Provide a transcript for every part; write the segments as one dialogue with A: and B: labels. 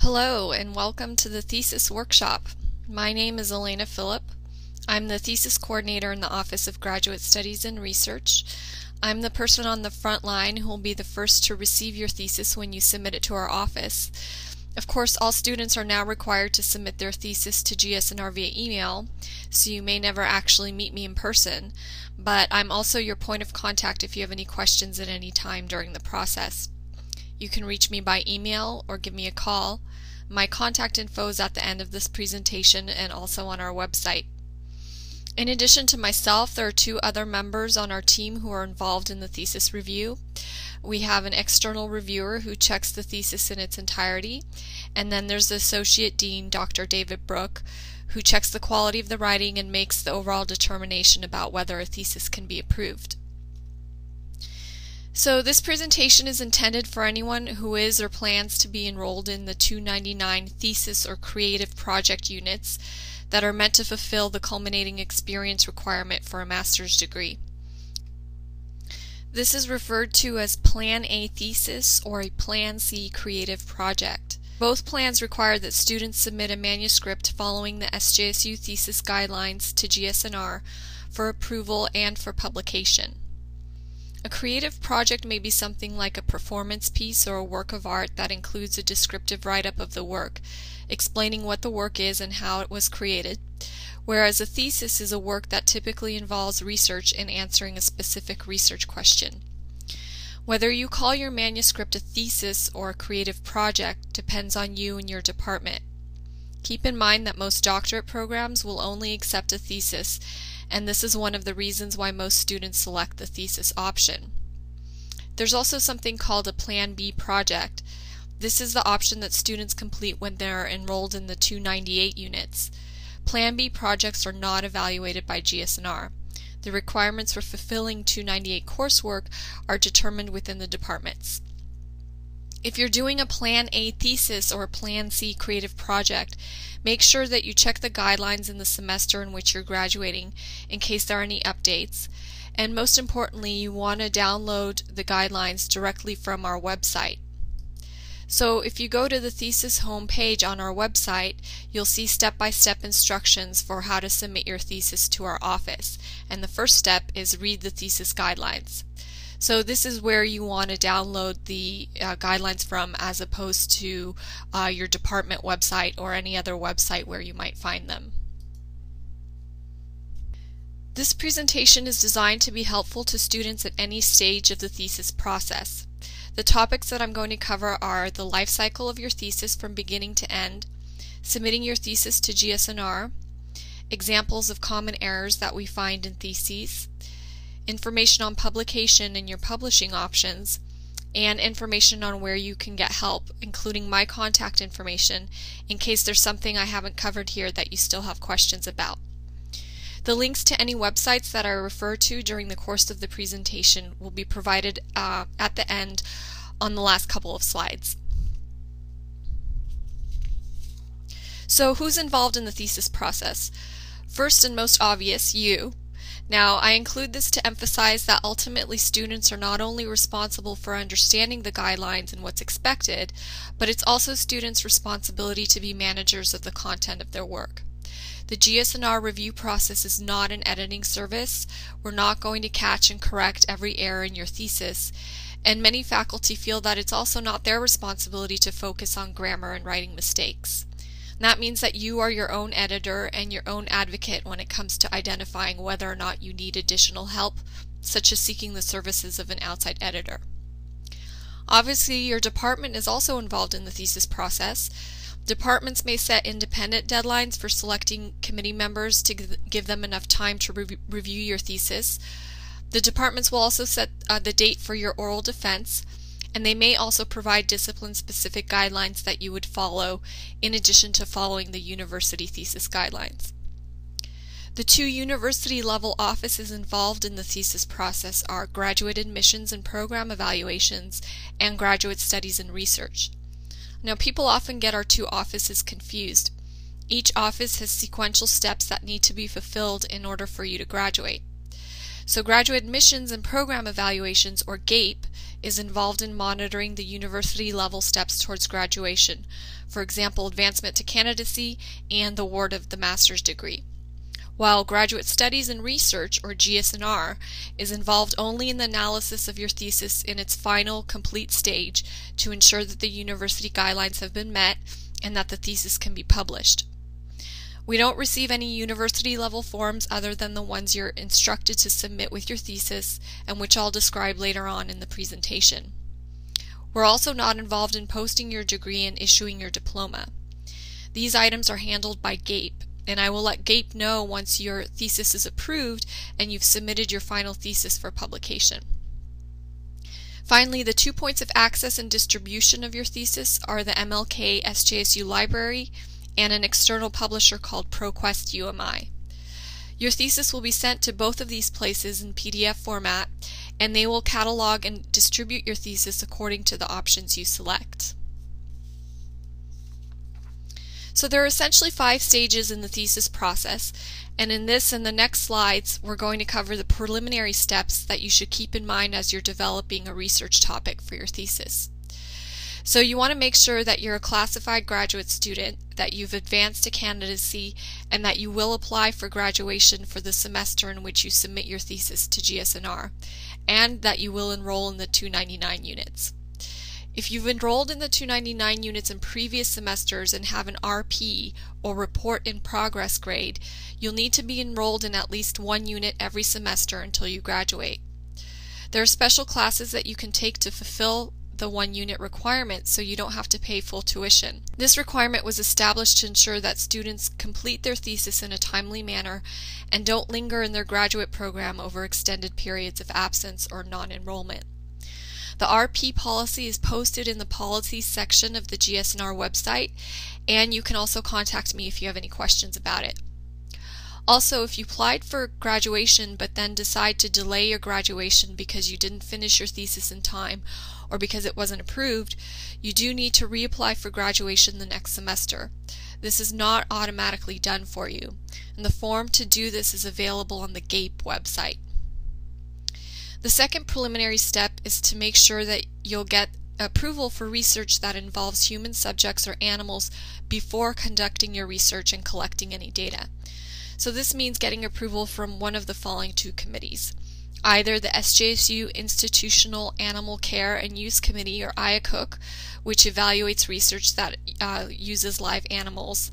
A: Hello and welcome to the Thesis Workshop. My name is Elena Phillip. I'm the Thesis Coordinator in the Office of Graduate Studies and Research. I'm the person on the front line who will be the first to receive your thesis when you submit it to our office. Of course, all students are now required to submit their thesis to GSNR via email, so you may never actually meet me in person, but I'm also your point of contact if you have any questions at any time during the process. You can reach me by email or give me a call. My contact info is at the end of this presentation and also on our website. In addition to myself, there are two other members on our team who are involved in the thesis review. We have an external reviewer who checks the thesis in its entirety, and then there's the Associate Dean, Dr. David Brooke, who checks the quality of the writing and makes the overall determination about whether a thesis can be approved. So this presentation is intended for anyone who is or plans to be enrolled in the 299 thesis or creative project units that are meant to fulfill the culminating experience requirement for a master's degree. This is referred to as Plan A thesis or a Plan C creative project. Both plans require that students submit a manuscript following the SJSU thesis guidelines to GSNR for approval and for publication. A creative project may be something like a performance piece or a work of art that includes a descriptive write-up of the work, explaining what the work is and how it was created, whereas a thesis is a work that typically involves research in answering a specific research question. Whether you call your manuscript a thesis or a creative project depends on you and your department. Keep in mind that most doctorate programs will only accept a thesis, and this is one of the reasons why most students select the thesis option. There's also something called a Plan B project. This is the option that students complete when they're enrolled in the 298 units. Plan B projects are not evaluated by GSNR. The requirements for fulfilling 298 coursework are determined within the departments. If you're doing a Plan A thesis or a Plan C creative project, make sure that you check the guidelines in the semester in which you're graduating in case there are any updates. And most importantly, you want to download the guidelines directly from our website. So if you go to the thesis homepage on our website, you'll see step-by-step instructions for how to submit your thesis to our office. And the first step is read the thesis guidelines. So this is where you want to download the guidelines from, as opposed to your department website or any other website where you might find them. This presentation is designed to be helpful to students at any stage of the thesis process. The topics that I'm going to cover are the life cycle of your thesis from beginning to end, submitting your thesis to GSNR, examples of common errors that we find in theses, information on publication and your publishing options, and information on where you can get help, including my contact information in case there's something I haven't covered here that you still have questions about. The links to any websites that I refer to during the course of the presentation will be provided at the end on the last couple of slides. So who's involved in the thesis process? First and most obvious, you. Now, I include this to emphasize that ultimately students are not only responsible for understanding the guidelines and what's expected, but it's also students' responsibility to be managers of the content of their work. The GSNR review process is not an editing service. We're not going to catch and correct every error in your thesis, and many faculty feel that it's also not their responsibility to focus on grammar and writing mistakes. That means that you are your own editor and your own advocate when it comes to identifying whether or not you need additional help, such as seeking the services of an outside editor. Obviously, your department is also involved in the thesis process. Departments may set independent deadlines for selecting committee members to give them enough time to review your thesis. The departments will also set the date for your oral defense, and they may also provide discipline-specific guidelines that you would follow in addition to following the university thesis guidelines. The two university-level offices involved in the thesis process are Graduate Admissions and Program Evaluations and Graduate Studies and Research. Now, people often get our two offices confused. Each office has sequential steps that need to be fulfilled in order for you to graduate. So Graduate Admissions and Program Evaluations, or GAPE, is involved in monitoring the university level steps towards graduation, for example, advancement to candidacy and the award of the master's degree. While Graduate Studies and Research, or GS&R, is involved only in the analysis of your thesis in its final, complete stage to ensure that the university guidelines have been met and that the thesis can be published. We don't receive any university-level forms other than the ones you're instructed to submit with your thesis, and which I'll describe later on in the presentation. We're also not involved in posting your degree and issuing your diploma. These items are handled by GAPE, and I will let GAPE know once your thesis is approved and you've submitted your final thesis for publication. Finally, the 2 points of access and distribution of your thesis are the MLK SJSU library and an external publisher called ProQuest UMI. Your thesis will be sent to both of these places in PDF format, and they will catalog and distribute your thesis according to the options you select. So there are essentially 5 stages in the thesis process, and in this and the next slides we're going to cover the preliminary steps that you should keep in mind as you're developing a research topic for your thesis. So you want to make sure that you're a classified graduate student, that you've advanced to candidacy, and that you will apply for graduation for the semester in which you submit your thesis to GS&R, and that you will enroll in the 299 units. If you've enrolled in the 299 units in previous semesters and have an RP, or report in progress grade, you'll need to be enrolled in at least 1 unit every semester until you graduate. There are special classes that you can take to fulfill the 1 unit requirement so you don't have to pay full tuition. This requirement was established to ensure that students complete their thesis in a timely manner and don't linger in their graduate program over extended periods of absence or non-enrollment. The RP policy is posted in the policies section of the GS&R website, and you can also contact me if you have any questions about it. Also, if you applied for graduation but then decide to delay your graduation because you didn't finish your thesis in time or because it wasn't approved, you do need to reapply for graduation the next semester. This is not automatically done for you, and the form to do this is available on the GAPE website. The second preliminary step is to make sure that you'll get approval for research that involves human subjects or animals before conducting your research and collecting any data. So this means getting approval from one of the following 2 committees. Either the SJSU Institutional Animal Care and Use Committee, or IACUC, which evaluates research that uses live animals,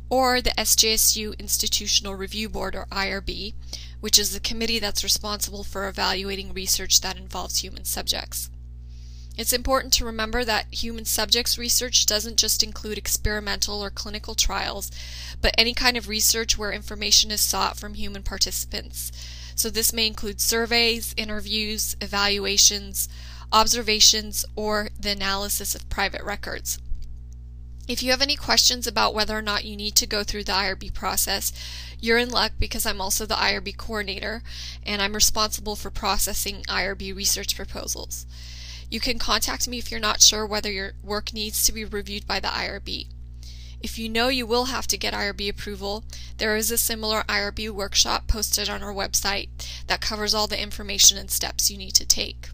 A: or the SJSU Institutional Review Board, or IRB, which is the committee that's responsible for evaluating research that involves human subjects. It's important to remember that human subjects research doesn't just include experimental or clinical trials, but any kind of research where information is sought from human participants. So this may include surveys, interviews, evaluations, observations, or the analysis of private records. If you have any questions about whether or not you need to go through the IRB process, you're in luck because I'm also the IRB coordinator and I'm responsible for processing IRB research proposals. You can contact me if you're not sure whether your work needs to be reviewed by the IRB. If you know you will have to get IRB approval, there is a similar IRB workshop posted on our website that covers all the information and steps you need to take.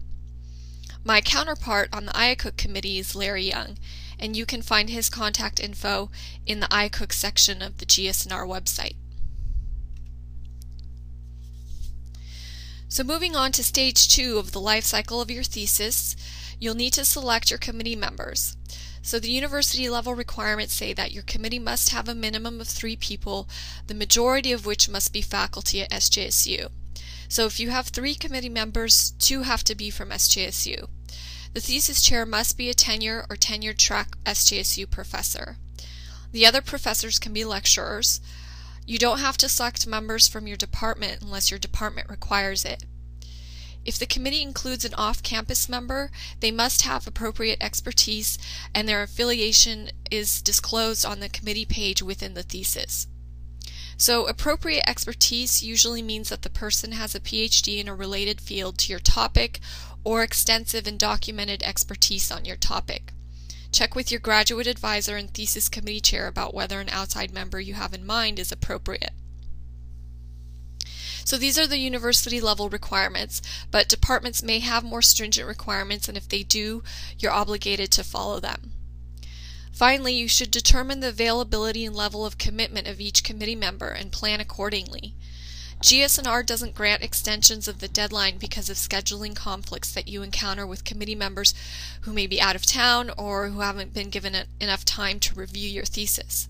A: My counterpart on the IACUC committee is Larry Young, and you can find his contact info in the IACUC section of the GS&R website. So moving on to stage 2 of the life cycle of your thesis, you'll need to select your committee members. So the university level requirements say that your committee must have a minimum of 3 people, the majority of which must be faculty at SJSU. So if you have 3 committee members, 2 have to be from SJSU. The thesis chair must be a tenure or tenured track SJSU professor. The other professors can be lecturers. You don't have to select members from your department unless your department requires it. If the committee includes an off-campus member, they must have appropriate expertise and their affiliation is disclosed on the committee page within the thesis. So appropriate expertise usually means that the person has a PhD in a related field to your topic or extensive and documented expertise on your topic. Check with your graduate advisor and thesis committee chair about whether an outside member you have in mind is appropriate. So these are the university level requirements, but departments may have more stringent requirements, and if they do, you're obligated to follow them. Finally, you should determine the availability and level of commitment of each committee member and plan accordingly. GS&R doesn't grant extensions of the deadline because of scheduling conflicts that you encounter with committee members who may be out of town or who haven't been given enough time to review your thesis.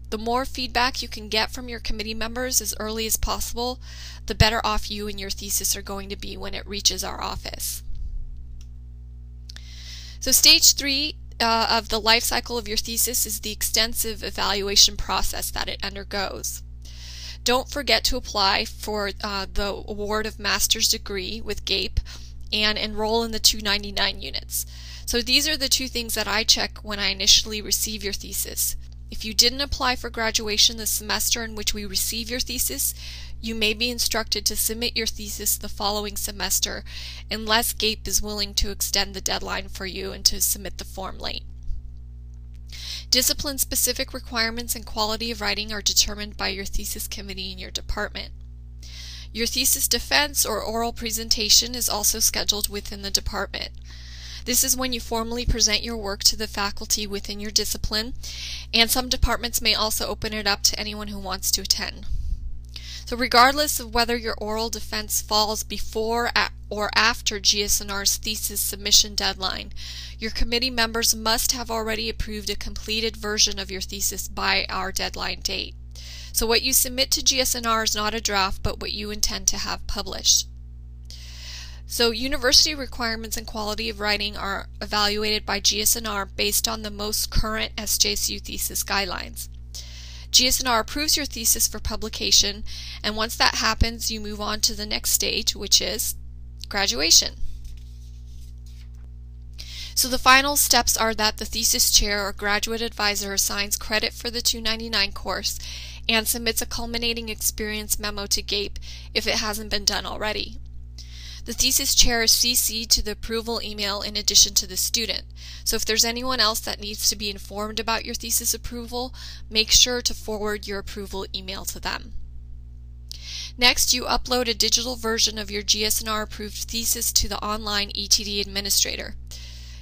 A: The more feedback you can get from your committee members as early as possible, the better off you and your thesis are going to be when it reaches our office. So stage 3 of the life cycle of your thesis is the extensive evaluation process that it undergoes. Don't forget to apply for the award of master's degree with GAPE and enroll in the 299 units. So these are the two things that I check when I initially receive your thesis. If you didn't apply for graduation the semester in which we receive your thesis, you may be instructed to submit your thesis the following semester unless GAPE is willing to extend the deadline for you and to submit the form late. Discipline-specific requirements and quality of writing are determined by your thesis committee in your department. Your thesis defense or oral presentation is also scheduled within the department. This is when you formally present your work to the faculty within your discipline, and some departments may also open it up to anyone who wants to attend. So regardless of whether your oral defense falls before or after GS&R's thesis submission deadline, your committee members must have already approved a completed version of your thesis by our deadline date. So what you submit to GS&R is not a draft, but what you intend to have published. So university requirements and quality of writing are evaluated by GS&R based on the most current SJSU thesis guidelines. GS&R approves your thesis for publication, and once that happens, you move on to the next stage, which is graduation. So the final steps are that the thesis chair or graduate advisor assigns credit for the 299 course and submits a culminating experience memo to GAPE if it hasn't been done already. The thesis chair is CC'd to the approval email in addition to the student. So if there's anyone else that needs to be informed about your thesis approval, make sure to forward your approval email to them. Next, you upload a digital version of your GS&R approved thesis to the online ETD administrator.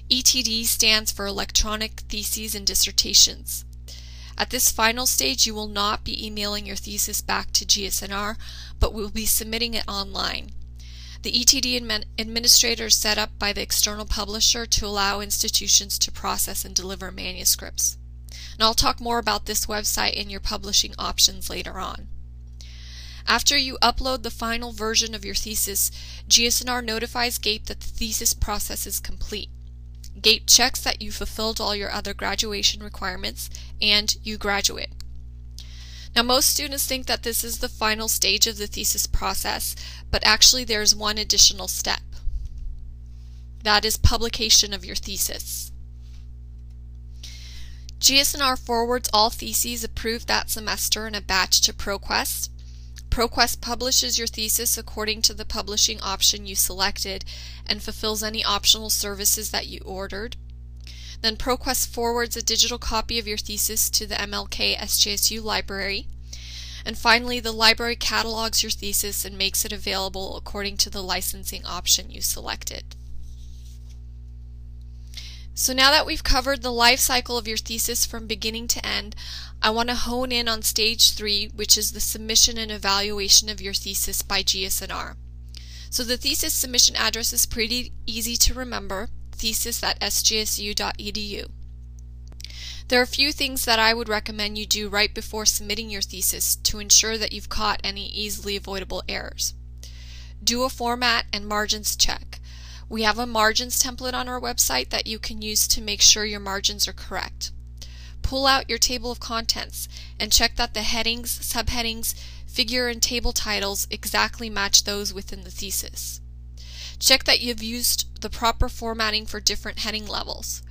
A: ETD stands for Electronic Theses and Dissertations. At this final stage, you will not be emailing your thesis back to GS&R, but will be submitting it online. The ETD administrator is set up by the external publisher to allow institutions to process and deliver manuscripts. And I'll talk more about this website and your publishing options later on. After you upload the final version of your thesis, GS&R notifies GAPE that the thesis process is complete. GAPE checks that you fulfilled all your other graduation requirements and you graduate. Now, most students think that this is the final stage of the thesis process, but actually there's one additional step. That is publication of your thesis. GS&R forwards all theses approved that semester in a batch to ProQuest. ProQuest publishes your thesis according to the publishing option you selected and fulfills any optional services that you ordered. Then ProQuest forwards a digital copy of your thesis to the MLK SJSU library. And finally, the library catalogs your thesis and makes it available according to the licensing option you selected. So now that we've covered the life cycle of your thesis from beginning to end, I want to hone in on stage 3, which is the submission and evaluation of your thesis by GS&R. So the thesis submission address is pretty easy to remember, thesis@sjsu.edu. There are a few things that I would recommend you do right before submitting your thesis to ensure that you've caught any easily avoidable errors. Do a format and margins check. We have a margins template on our website that you can use to make sure your margins are correct. Pull out your table of contents and check that the headings, subheadings, figure, and table titles exactly match those within the thesis. Check that you've used the proper formatting for different heading levels.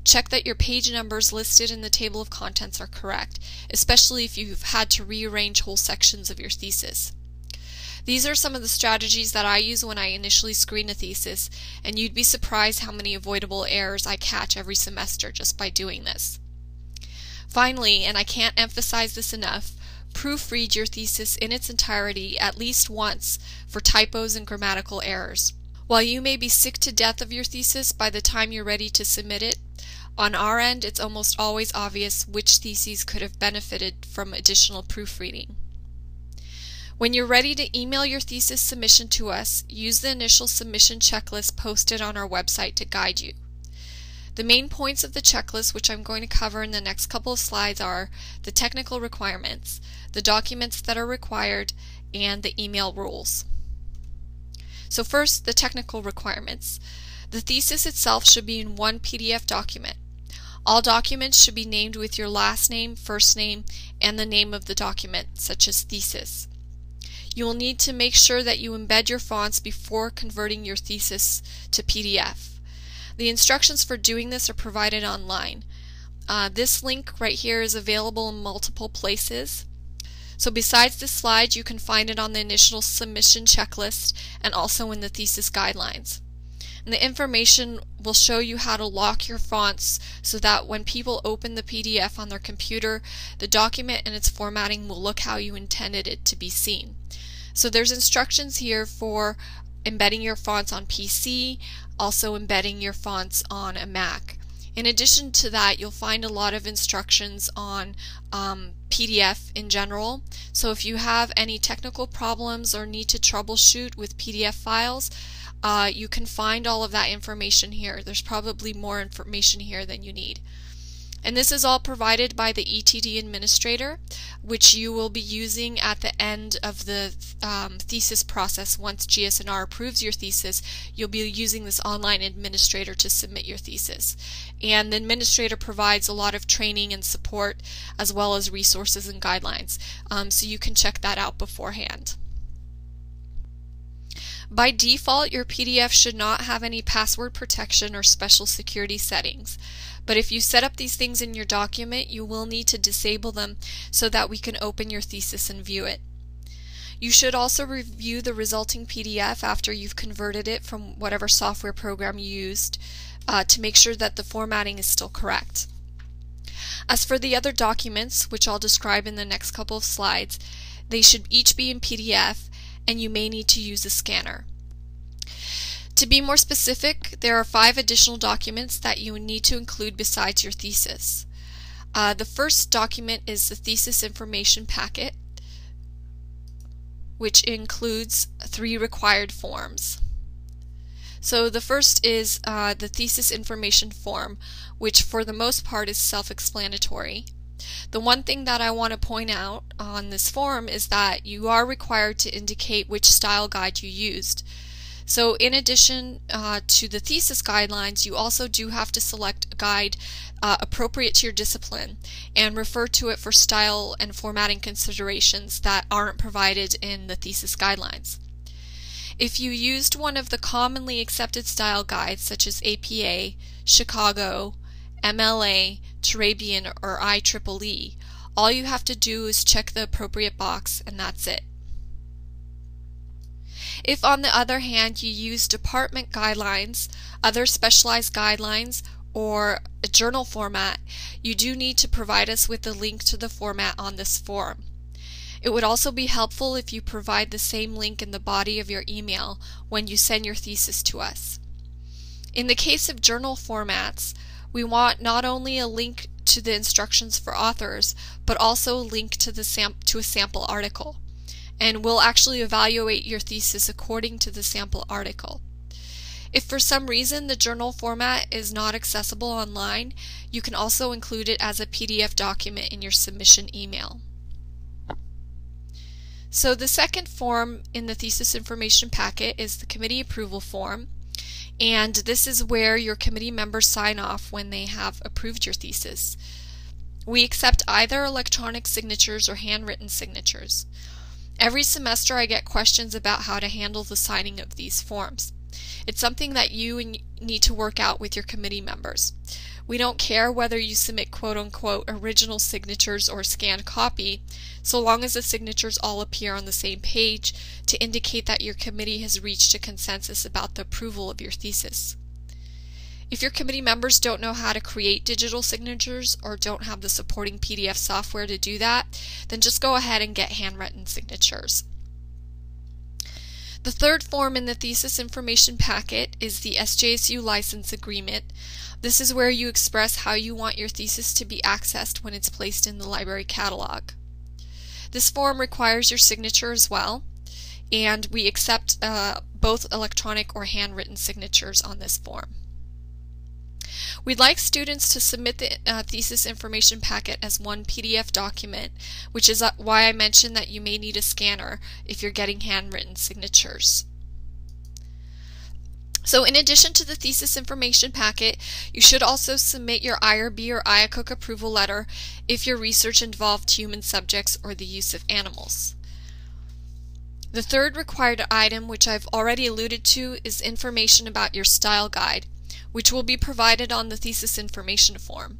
A: Check that your page numbers listed in the table of contents are correct, especially if you've had to rearrange whole sections of your thesis. These are some of the strategies that I use when I initially screen a thesis, and you'd be surprised how many avoidable errors I catch every semester just by doing this. Finally, and I can't emphasize this enough, proofread your thesis in its entirety at least once for typos and grammatical errors. While you may be sick to death of your thesis by the time you're ready to submit it, on our end it's almost always obvious which theses could have benefited from additional proofreading. When you're ready to email your thesis submission to us, use the initial submission checklist posted on our website to guide you. The main points of the checklist, which I'm going to cover in the next couple of slides, are the technical requirements, the documents that are required, and the email rules. So first, the technical requirements. The thesis itself should be in one PDF document. All documents should be named with your last name, first name, and the name of the document, such as thesis. You will need to make sure that you embed your fonts before converting your thesis to PDF. The instructions for doing this are provided online. This link right here is available in multiple places. So besides this slide, you can find it on the initial submission checklist and also in the thesis guidelines. And the information will show you how to lock your fonts so that when people open the PDF on their computer, the document and its formatting will look how you intended it to be seen. So there's instructions here for embedding your fonts on PC, also embedding your fonts on a Mac. In addition to that, you'll find a lot of instructions on PDF in general. So if you have any technical problems or need to troubleshoot with PDF files, you can find all of that information here. There's probably more information here than you need. And this is all provided by the ETD administrator, which you will be using at the end of the thesis process. Once GSNR approves your thesis, you'll be using this online administrator to submit your thesis. And the administrator provides a lot of training and support as well as resources and guidelines, so you can check that out beforehand. By default, your PDF should not have any password protection or special security settings. But if you set up these things in your document, you will need to disable them so that we can open your thesis and view it. You should also review the resulting PDF after you've converted it from whatever software program you used to make sure that the formatting is still correct. As for the other documents, which I'll describe in the next couple of slides, they should each be in PDF, and you may need to use a scanner. To be more specific, there are 5 additional documents that you need to include besides your thesis. The first document is the thesis information packet, which includes 3 required forms. So the first is the thesis information form, which for the most part is self-explanatory. The one thing that I want to point out on this form is that you are required to indicate which style guide you used. So in addition to the thesis guidelines, you also do have to select a guide appropriate to your discipline and refer to it for style and formatting considerations that aren't provided in the thesis guidelines. If you used one of the commonly accepted style guides such as APA, Chicago, MLA, Turabian, or IEEE, all you have to do is check the appropriate box and that's it. If, on the other hand, you use department guidelines, other specialized guidelines, or a journal format, you do need to provide us with a link to the format on this form. It would also be helpful if you provide the same link in the body of your email when you send your thesis to us. In the case of journal formats, we want not only a link to the instructions for authors, but also a link to a sample article. And we'll actually evaluate your thesis according to the sample article. If for some reason the journal format is not accessible online, you can also include it as a PDF document in your submission email. So the second form in the thesis information packet is the committee approval form, and this is where your committee members sign off when they have approved your thesis. We accept either electronic signatures or handwritten signatures. Every semester I get questions about how to handle the signing of these forms. It's something that you need to work out with your committee members. We don't care whether you submit quote-unquote original signatures or scanned copy, so long as the signatures all appear on the same page to indicate that your committee has reached a consensus about the approval of your thesis. If your committee members don't know how to create digital signatures or don't have the supporting PDF software to do that, then just go ahead and get handwritten signatures. The third form in the thesis information packet is the SJSU license agreement. This is where you express how you want your thesis to be accessed when it's placed in the library catalog. This form requires your signature as well, and we accept both electronic or handwritten signatures on this form. We'd like students to submit the thesis information packet as one PDF document, which is why I mentioned that you may need a scanner if you're getting handwritten signatures. So in addition to the thesis information packet, you should also submit your IRB or IACUC approval letter if your research involved human subjects or the use of animals. The third required item, which I've already alluded to, is information about your style guide, which will be provided on the thesis information form.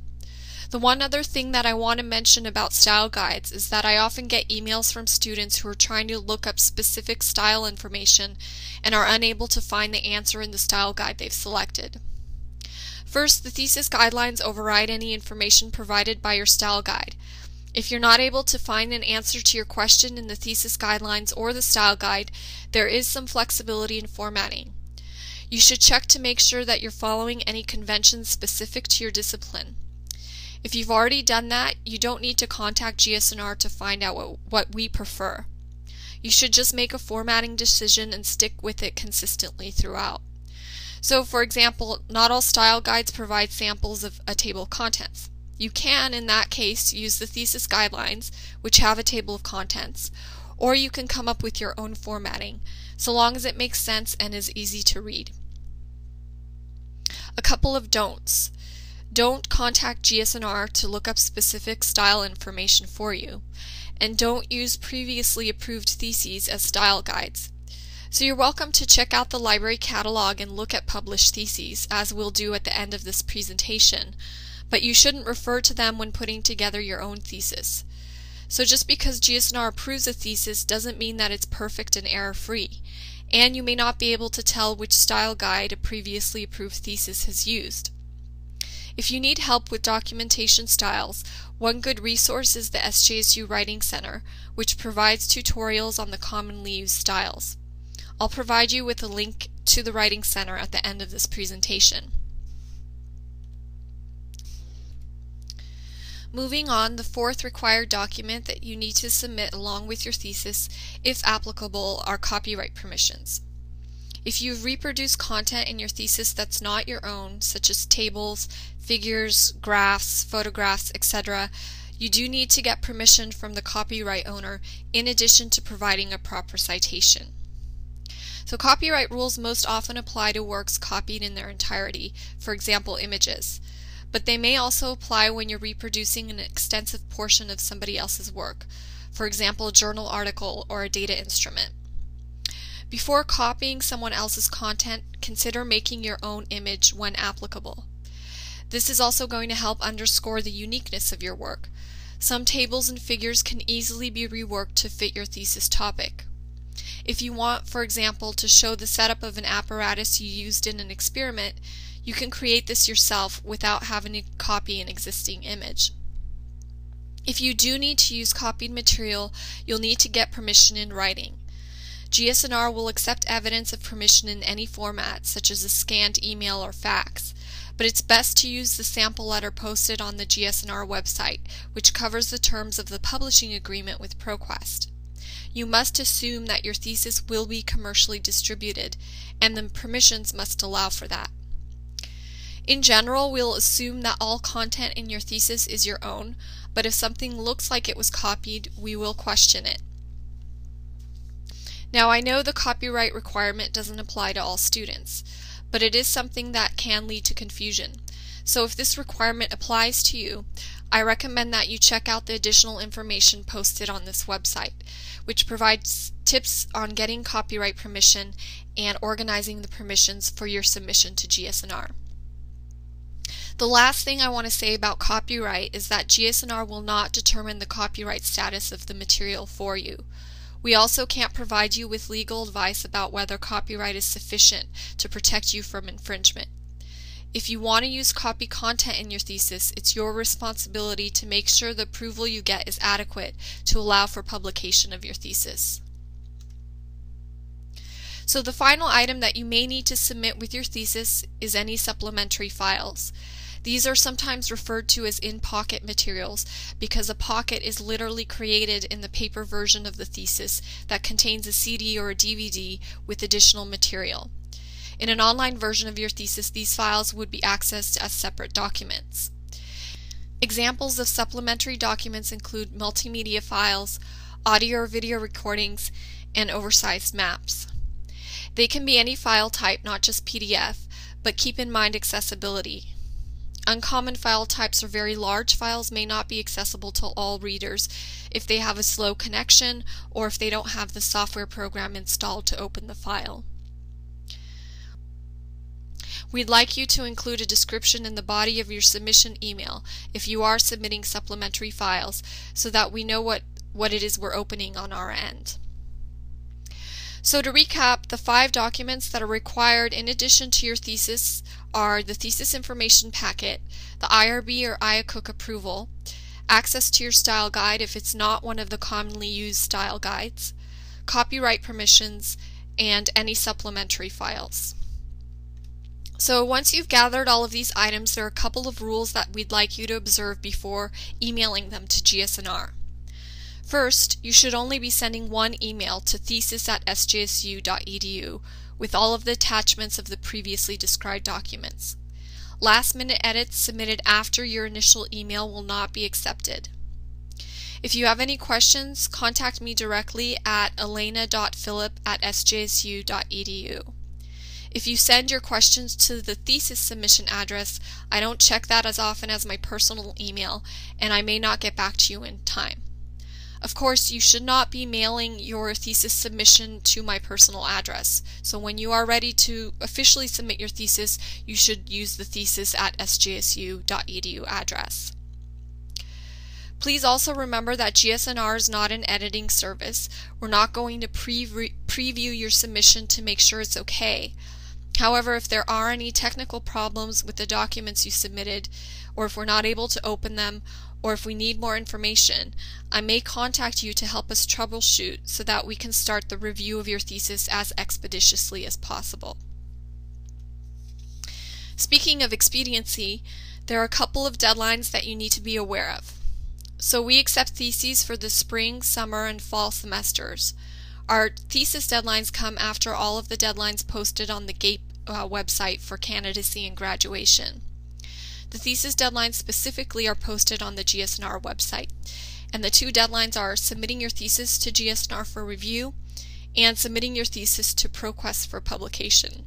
A: The one other thing that I want to mention about style guides is that I often get emails from students who are trying to look up specific style information and are unable to find the answer in the style guide they've selected. First, the thesis guidelines override any information provided by your style guide. If you're not able to find an answer to your question in the thesis guidelines or the style guide, there is some flexibility in formatting. You should check to make sure that you're following any conventions specific to your discipline. If you've already done that, you don't need to contact GSNR to find out what we prefer. You should just make a formatting decision and stick with it consistently throughout. So, for example, not all style guides provide samples of a table of contents. You can, in that case, use the thesis guidelines, which have a table of contents, or you can come up with your own formatting, so long as it makes sense and is easy to read. A couple of don'ts. Don't contact GSNR to look up specific style information for you, and don't use previously approved theses as style guides. So you're welcome to check out the library catalog and look at published theses, as we'll do at the end of this presentation, but you shouldn't refer to them when putting together your own thesis. So just because GSNR approves a thesis doesn't mean that it's perfect and error-free, and you may not be able to tell which style guide a previously approved thesis has used. If you need help with documentation styles, one good resource is the SJSU Writing Center, which provides tutorials on the commonly used styles. I'll provide you with a link to the Writing Center at the end of this presentation. Moving on, the fourth required document that you need to submit along with your thesis, if applicable, are copyright permissions. If you've reproduced content in your thesis that's not your own, such as tables, figures, graphs, photographs, etc., you do need to get permission from the copyright owner in addition to providing a proper citation. So copyright rules most often apply to works copied in their entirety, for example images, but they may also apply when you're reproducing an extensive portion of somebody else's work, for example a journal article or a data instrument. Before copying someone else's content, consider making your own image when applicable. This is also going to help underscore the uniqueness of your work. Some tables and figures can easily be reworked to fit your thesis topic. If you want, for example, to show the setup of an apparatus you used in an experiment, you can create this yourself without having to copy an existing image. If you do need to use copied material, you'll need to get permission in writing. GSNR will accept evidence of permission in any format, such as a scanned email or fax, but it's best to use the sample letter posted on the GSNR website, which covers the terms of the publishing agreement with ProQuest. You must assume that your thesis will be commercially distributed, and the permissions must allow for that. In general, we'll assume that all content in your thesis is your own, but if something looks like it was copied, we will question it. Now, I know the copyright requirement doesn't apply to all students, but it is something that can lead to confusion. So if this requirement applies to you, I recommend that you check out the additional information posted on this website, which provides tips on getting copyright permission and organizing the permissions for your submission to GSNR. The last thing I want to say about copyright is that GSNR will not determine the copyright status of the material for you. We also can't provide you with legal advice about whether copyright is sufficient to protect you from infringement. If you want to use copy content in your thesis, it's your responsibility to make sure the approval you get is adequate to allow for publication of your thesis. So the final item that you may need to submit with your thesis is any supplementary files. These are sometimes referred to as in-pocket materials because a pocket is literally created in the paper version of the thesis that contains a CD or a DVD with additional material. In an online version of your thesis, these files would be accessed as separate documents. Examples of supplementary documents include multimedia files, audio or video recordings, and oversized maps. They can be any file type, not just PDF, but keep in mind accessibility. Uncommon file types or very large files may not be accessible to all readers if they have a slow connection or if they don't have the software program installed to open the file. We'd like you to include a description in the body of your submission email if you are submitting supplementary files so that we know what it is we're opening on our end. So to recap, the 5 documents that are required in addition to your thesis are the thesis information packet, the IRB or IACUC approval, access to your style guide if it's not one of the commonly used style guides, copyright permissions, and any supplementary files. So once you've gathered all of these items, there are a couple of rules that we'd like you to observe before emailing them to GSNR. First, you should only be sending one email to thesis@sjsu.edu with all of the attachments of the previously described documents. Last-minute edits submitted after your initial email will not be accepted. If you have any questions, contact me directly at elena.phillip@sjsu.edu. If you send your questions to the thesis submission address, I don't check that as often as my personal email, and I may not get back to you in time. Of course, you should not be mailing your thesis submission to my personal address. So when you are ready to officially submit your thesis, you should use the thesis@sjsu.edu address. Please also remember that GSNR is not an editing service. We're not going to preview your submission to make sure it's okay. However, if there are any technical problems with the documents you submitted, or if we're not able to open them, or if we need more information, I may contact you to help us troubleshoot so that we can start the review of your thesis as expeditiously as possible. Speaking of expediency, there are a couple of deadlines that you need to be aware of. So we accept theses for the spring, summer, and fall semesters. Our thesis deadlines come after all of the deadlines posted on the GAPE website for candidacy and graduation. The thesis deadlines specifically are posted on the GSNR website, and the 2 deadlines are submitting your thesis to GSNR for review and submitting your thesis to ProQuest for publication.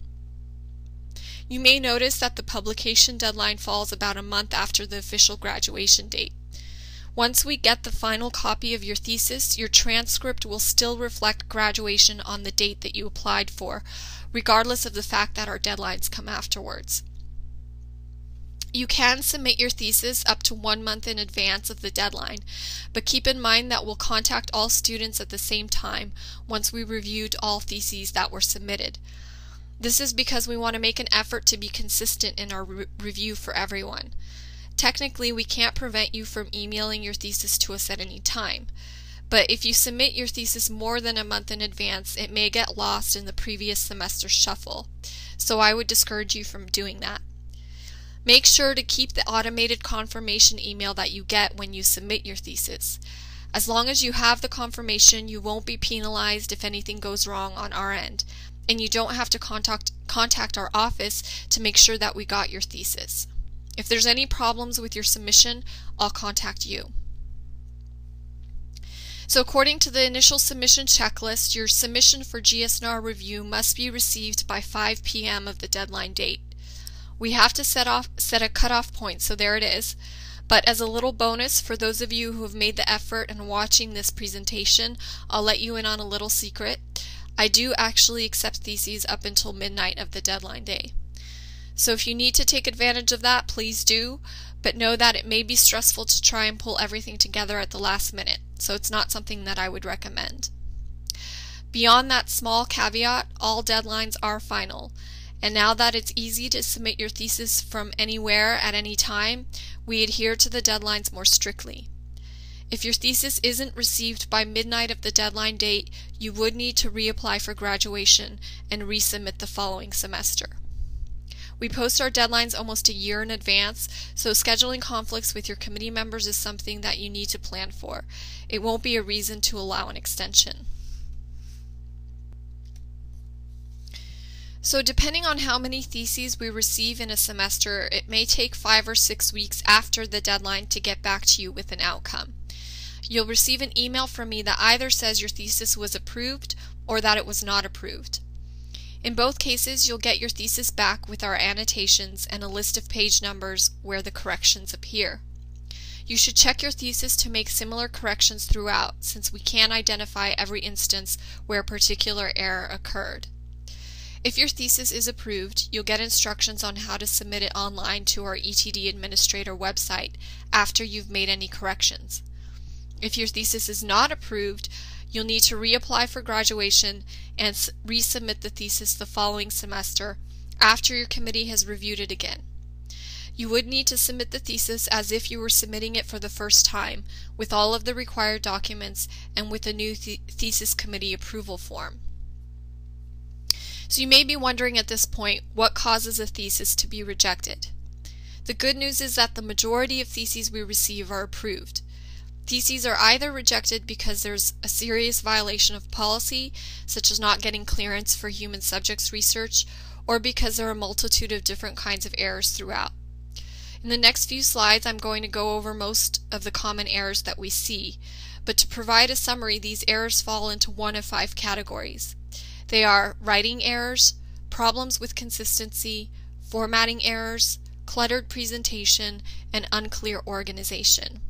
A: You may notice that the publication deadline falls about a month after the official graduation date. Once we get the final copy of your thesis, your transcript will still reflect graduation on the date that you applied for, regardless of the fact that our deadlines come afterwards. You can submit your thesis up to 1 month in advance of the deadline, but keep in mind that we'll contact all students at the same time once we reviewed all theses that were submitted. This is because we want to make an effort to be consistent in our review for everyone. Technically, we can't prevent you from emailing your thesis to us at any time, but if you submit your thesis more than a month in advance, it may get lost in the previous semester's shuffle, so I would discourage you from doing that. Make sure to keep the automated confirmation email that you get when you submit your thesis. As long as you have the confirmation, you won't be penalized if anything goes wrong on our end, and you don't have to contact our office to make sure that we got your thesis. If there's any problems with your submission, I'll contact you. So according to the initial submission checklist, your submission for GSNR review must be received by 5 p.m. of the deadline date. We have to set a cutoff point, so there it is. But as a little bonus for those of you who have made the effort and watching this presentation, I'll let you in on a little secret. I do actually accept theses up until midnight of the deadline day. So if you need to take advantage of that, please do, but know that it may be stressful to try and pull everything together at the last minute, so it's not something that I would recommend. Beyond that small caveat, all deadlines are final, And now that it's easy to submit your thesis from anywhere at any time, we adhere to the deadlines more strictly. If your thesis isn't received by midnight of the deadline date, you would need to reapply for graduation and resubmit the following semester. We post our deadlines almost a year in advance, so scheduling conflicts with your committee members is something that you need to plan for. It won't be a reason to allow an extension. So depending on how many theses we receive in a semester, it may take 5 or 6 weeks after the deadline to get back to you with an outcome. You'll receive an email from me that either says your thesis was approved or that it was not approved. In both cases, you'll get your thesis back with our annotations and a list of page numbers where the corrections appear. You should check your thesis to make similar corrections throughout, since we can identify every instance where a particular error occurred. If your thesis is approved, you'll get instructions on how to submit it online to our ETD Administrator website after you've made any corrections. If your thesis is not approved, you'll need to reapply for graduation and resubmit the thesis the following semester after your committee has reviewed it again. You would need to submit the thesis as if you were submitting it for the first time, with all of the required documents and with a new thesis committee approval form. So you may be wondering at this point, what causes a thesis to be rejected? The good news is that the majority of theses we receive are approved. Theses are either rejected because there's a serious violation of policy, such as not getting clearance for human subjects research, or because there are a multitude of different kinds of errors throughout. In the next few slides, I'm going to go over most of the common errors that we see, but to provide a summary, these errors fall into one of 5 categories. They are writing errors, problems with consistency, formatting errors, cluttered presentation, and unclear organization.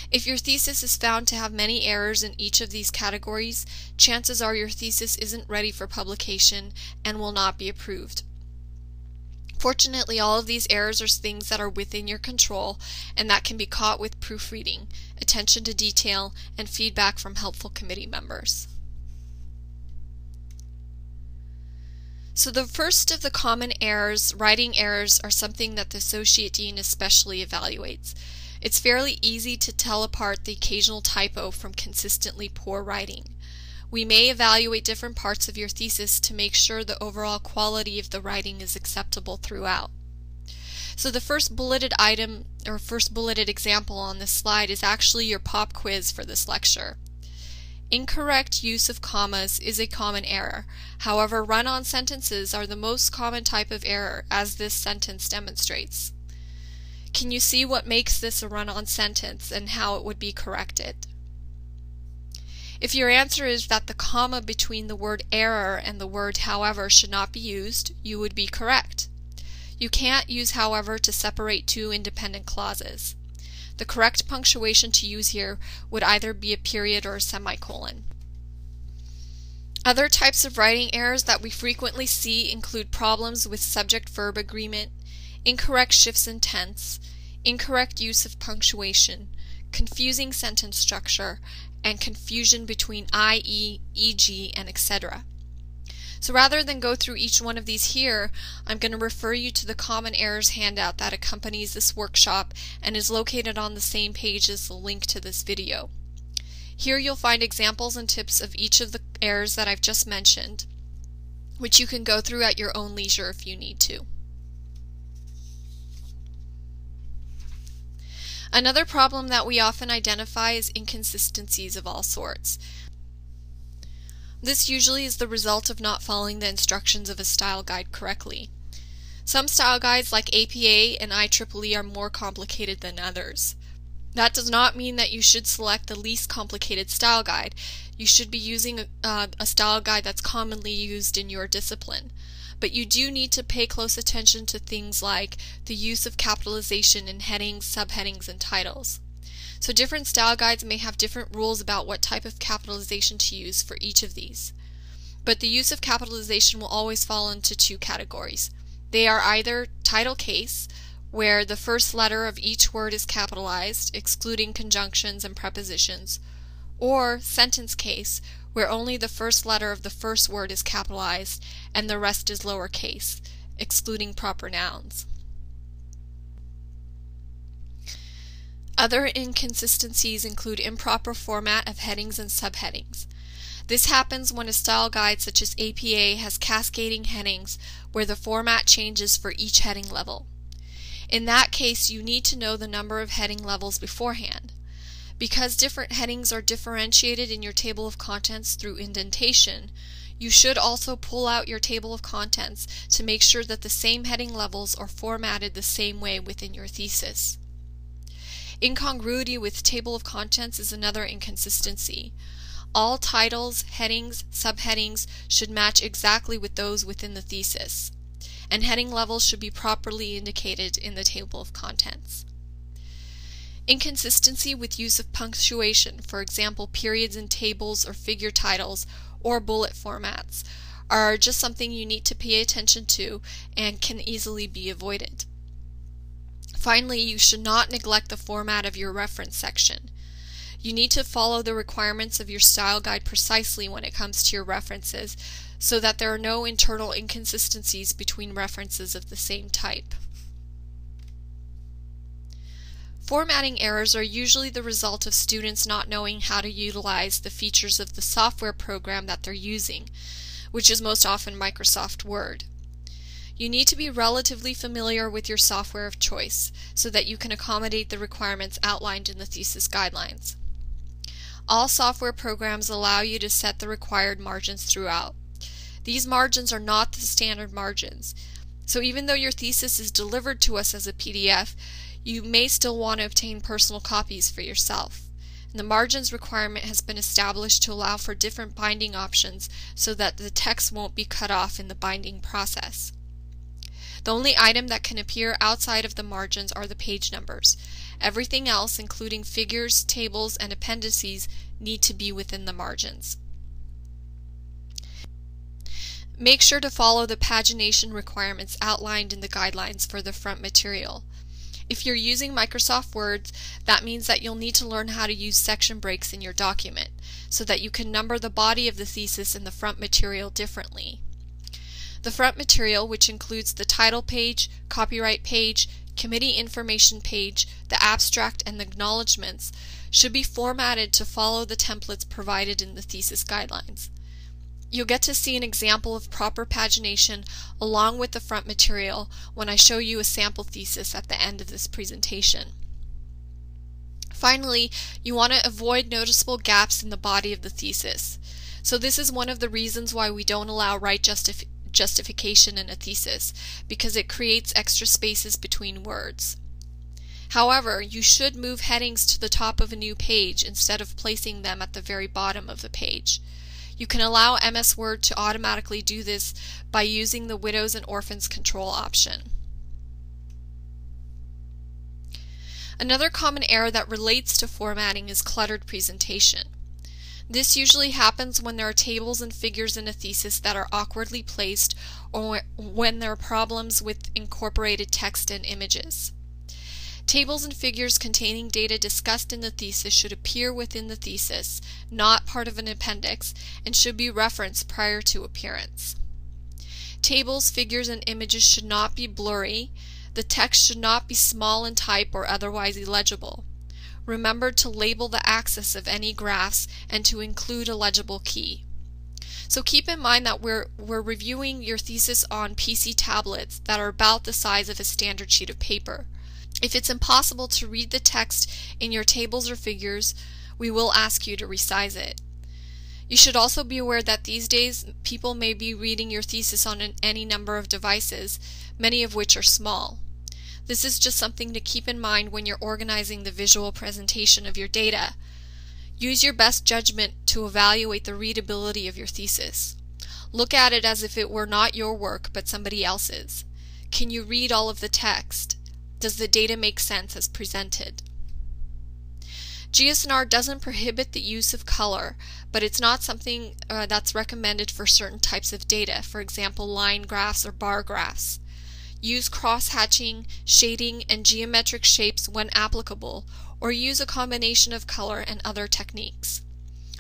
A: If your thesis is found to have many errors in each of these categories, chances are your thesis isn't ready for publication and will not be approved. Fortunately, all of these errors are things that are within your control and that can be caught with proofreading, attention to detail, and feedback from helpful committee members. So the first of the common errors, writing errors, are something that the Associate Dean especially evaluates. It's fairly easy to tell apart the occasional typo from consistently poor writing. We may evaluate different parts of your thesis to make sure the overall quality of the writing is acceptable throughout. So the first bulleted item, or first bulleted example on this slide, is actually your pop quiz for this lecture. Incorrect use of commas is a common error. However, run-on sentences are the most common type of error, as this sentence demonstrates. Can you see what makes this a run-on sentence and how it would be corrected? If your answer is that the comma between the word error and the word however should not be used, you would be correct. You can't use however to separate 2 independent clauses. The correct punctuation to use here would either be a period or a semicolon. Other types of writing errors that we frequently see include problems with subject-verb agreement, incorrect shifts in tense, incorrect use of punctuation, confusing sentence structure, and confusion between IE, EG, and etc. So rather than go through each one of these here, I'm going to refer you to the common errors handout that accompanies this workshop and is located on the same page as the link to this video. Here you'll find examples and tips of each of the errors that I've just mentioned, which you can go through at your own leisure if you need to. Another problem that we often identify is inconsistencies of all sorts. This usually is the result of not following the instructions of a style guide correctly. Some style guides like APA and IEEE are more complicated than others. That does not mean that you should select the least complicated style guide. You should be using a style guide that's commonly used in your discipline. But you do need to pay close attention to things like the use of capitalization in headings, subheadings, and titles. So different style guides may have different rules about what type of capitalization to use for each of these. But the use of capitalization will always fall into 2 categories. They are either title case, where the first letter of each word is capitalized, excluding conjunctions and prepositions, or sentence case, where only the first letter of the first word is capitalized and the rest is lowercase, excluding proper nouns. Other inconsistencies include improper format of headings and subheadings. This happens when a style guide such as APA has cascading headings where the format changes for each heading level. In that case, you need to know the number of heading levels beforehand. Because different headings are differentiated in your table of contents through indentation, you should also pull out your table of contents to make sure that the same heading levels are formatted the same way within your thesis. Incongruity with table of contents is another inconsistency. All titles, headings, subheadings should match exactly with those within the thesis, and heading levels should be properly indicated in the table of contents. Inconsistency with use of punctuation, for example, periods in tables or figure titles or bullet formats, are just something you need to pay attention to and can easily be avoided. Finally, you should not neglect the format of your reference section. You need to follow the requirements of your style guide precisely when it comes to your references, so that there are no internal inconsistencies between references of the same type. Formatting errors are usually the result of students not knowing how to utilize the features of the software program that they're using, which is most often Microsoft Word. You need to be relatively familiar with your software of choice so that you can accommodate the requirements outlined in the thesis guidelines. All software programs allow you to set the required margins throughout. These margins are not the standard margins, so even though your thesis is delivered to us as a PDF, you may still want to obtain personal copies for yourself. And the margins requirement has been established to allow for different binding options so that the text won't be cut off in the binding process. The only item that can appear outside of the margins are the page numbers. Everything else, including figures, tables, and appendices, need to be within the margins. Make sure to follow the pagination requirements outlined in the guidelines for the front material. If you're using Microsoft Word, that means that you'll need to learn how to use section breaks in your document so that you can number the body of the thesis and the front material differently. The front material, which includes the title page, copyright page, committee information page, the abstract, and the acknowledgments, should be formatted to follow the templates provided in the thesis guidelines. You'll get to see an example of proper pagination along with the front material when I show you a sample thesis at the end of this presentation. Finally, you want to avoid noticeable gaps in the body of the thesis. So this is one of the reasons why we don't allow right justification in a thesis, because it creates extra spaces between words. However, you should move headings to the top of a new page instead of placing them at the very bottom of the page. You can allow MS Word to automatically do this by using the Widows and Orphans control option. Another common error that relates to formatting is cluttered presentation. This usually happens when there are tables and figures in a thesis that are awkwardly placed, or when there are problems with incorporated text and images. Tables and figures containing data discussed in the thesis should appear within the thesis, not part of an appendix, and should be referenced prior to appearance. Tables, figures, and images should not be blurry. The text should not be small in type or otherwise illegible. Remember to label the axis of any graphs and to include a legible key. So keep in mind that we're reviewing your thesis on PC tablets that are about the size of a standard sheet of paper. If it's impossible to read the text in your tables or figures, we will ask you to resize it. You should also be aware that these days people may be reading your thesis on any number of devices, many of which are small. This is just something to keep in mind when you're organizing the visual presentation of your data. Use your best judgment to evaluate the readability of your thesis. Look at it as if it were not your work but somebody else's. Can you read all of the text? Does the data make sense as presented? GSNR doesn't prohibit the use of color, but it's not something that's recommended for certain types of data, for example line graphs or bar graphs. Use cross-hatching, shading, and geometric shapes when applicable, or use a combination of color and other techniques.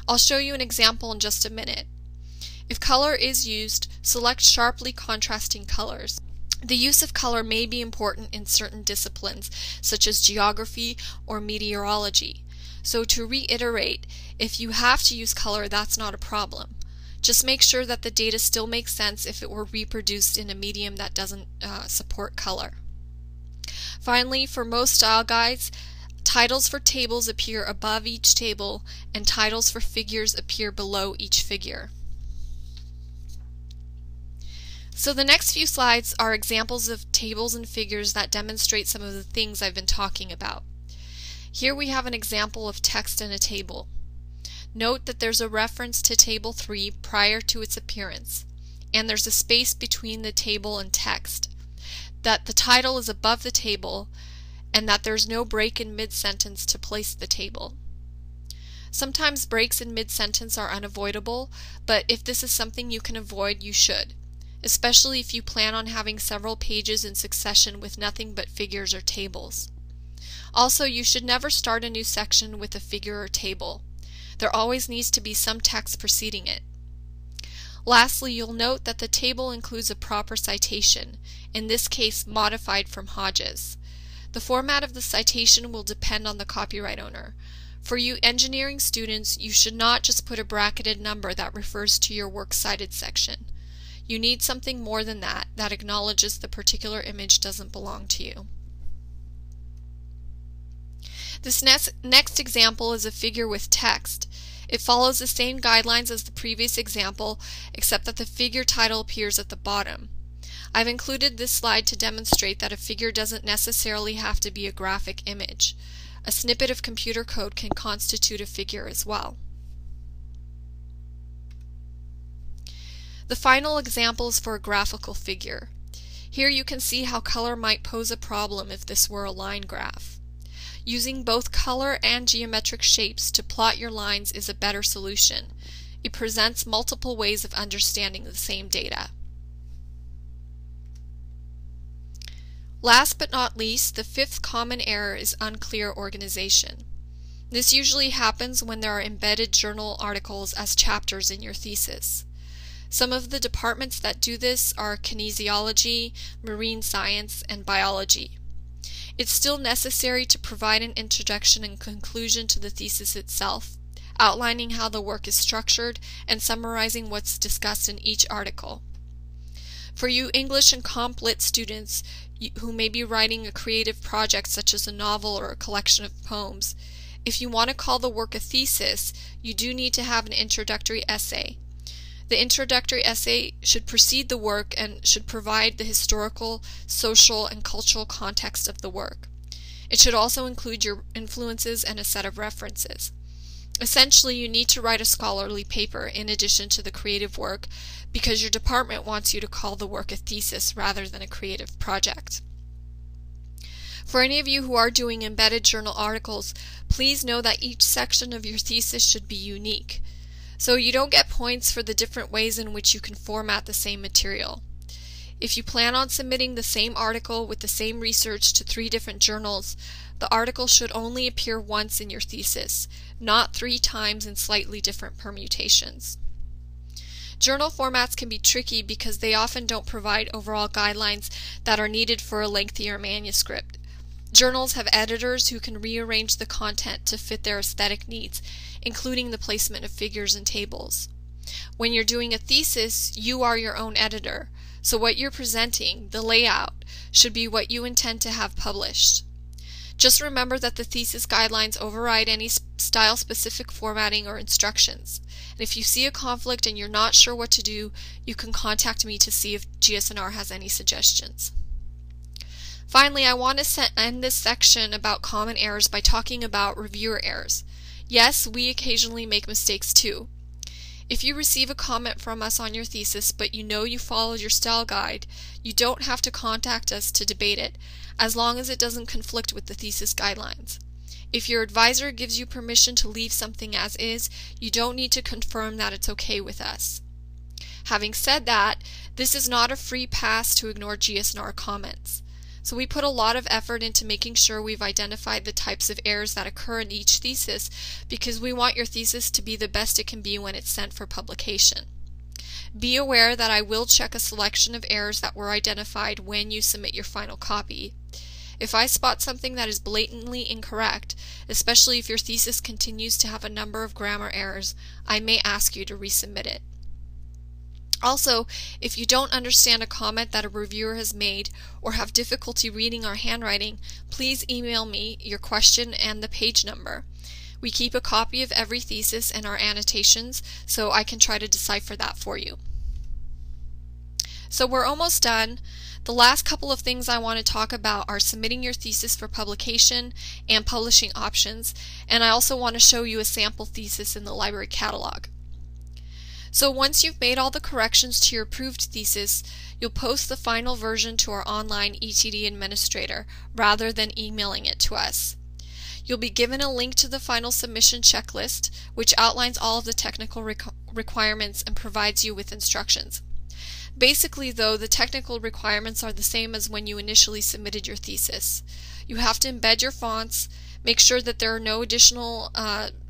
A: I'll show you an example in just a minute. If color is used, select sharply contrasting colors. The use of color may be important in certain disciplines, such as geography or meteorology. So to reiterate, if you have to use color, that's not a problem. Just make sure that the data still makes sense if it were reproduced in a medium that doesn't support color. Finally, for most style guides, titles for tables appear above each table and titles for figures appear below each figure. So the next few slides are examples of tables and figures that demonstrate some of the things I've been talking about. Here we have an example of text in a table. Note that there's a reference to Table 3 prior to its appearance, and there's a space between the table and text, that the title is above the table, and that there's no break in mid-sentence to place the table. Sometimes breaks in mid-sentence are unavoidable, but if this is something you can avoid, you should, especially if you plan on having several pages in succession with nothing but figures or tables. Also, you should never start a new section with a figure or table. There always needs to be some text preceding it. Lastly, you'll note that the table includes a proper citation, in this case modified from Hodges. The format of the citation will depend on the copyright owner. For you engineering students, you should not just put a bracketed number that refers to your works cited section. You need something more than that, that acknowledges the particular image doesn't belong to you. This next example is a figure with text. It follows the same guidelines as the previous example, except that the figure title appears at the bottom. I've included this slide to demonstrate that a figure doesn't necessarily have to be a graphic image. A snippet of computer code can constitute a figure as well. The final example is for a graphical figure. Here you can see how color might pose a problem if this were a line graph. Using both color and geometric shapes to plot your lines is a better solution. It presents multiple ways of understanding the same data. Last but not least, the fifth common error is unclear organization. This usually happens when there are embedded journal articles as chapters in your thesis. Some of the departments that do this are kinesiology, marine science, and biology. It's still necessary to provide an introduction and conclusion to the thesis itself, outlining how the work is structured and summarizing what's discussed in each article. For you English and Comp Lit students who may be writing a creative project such as a novel or a collection of poems, if you want to call the work a thesis, you do need to have an introductory essay. The introductory essay should precede the work and should provide the historical, social, and cultural context of the work. It should also include your influences and a set of references. Essentially, you need to write a scholarly paper in addition to the creative work because your department wants you to call the work a thesis rather than a creative project. For any of you who are doing embedded journal articles, please know that each section of your thesis should be unique. So you don't get points for the different ways in which you can format the same material. If you plan on submitting the same article with the same research to 3 different journals, the article should only appear once in your thesis, not 3 times in slightly different permutations. Journal formats can be tricky because they often don't provide overall guidelines that are needed for a lengthier manuscript. Journals have editors who can rearrange the content to fit their aesthetic needs, including the placement of figures and tables. When you're doing a thesis, you are your own editor, so what you're presenting, the layout, should be what you intend to have published. Just remember that the thesis guidelines override any style-specific formatting or instructions. And if you see a conflict and you're not sure what to do, you can contact me to see if GSNR has any suggestions. Finally, I want to end this section about common errors by talking about reviewer errors. Yes, we occasionally make mistakes too. If you receive a comment from us on your thesis, but you know you followed your style guide, you don't have to contact us to debate it, as long as it doesn't conflict with the thesis guidelines. If your advisor gives you permission to leave something as is, you don't need to confirm that it's okay with us. Having said that, this is not a free pass to ignore GSNR comments. So we put a lot of effort into making sure we've identified the types of errors that occur in each thesis, because we want your thesis to be the best it can be when it's sent for publication. Be aware that I will check a selection of errors that were identified when you submit your final copy. If I spot something that is blatantly incorrect, especially if your thesis continues to have a number of grammar errors, I may ask you to resubmit it. Also, if you don't understand a comment that a reviewer has made or have difficulty reading our handwriting, please email me your question and the page number. We keep a copy of every thesis and our annotations, so I can try to decipher that for you. So we're almost done. The last couple of things I want to talk about are submitting your thesis for publication and publishing options, and I also want to show you a sample thesis in the library catalog. So once you've made all the corrections to your approved thesis, you'll post the final version to our online ETD administrator rather than emailing it to us. You'll be given a link to the final submission checklist, which outlines all of the technical requirements and provides you with instructions. Basically, though, the technical requirements are the same as when you initially submitted your thesis. You have to embed your fonts, make sure that there are no additional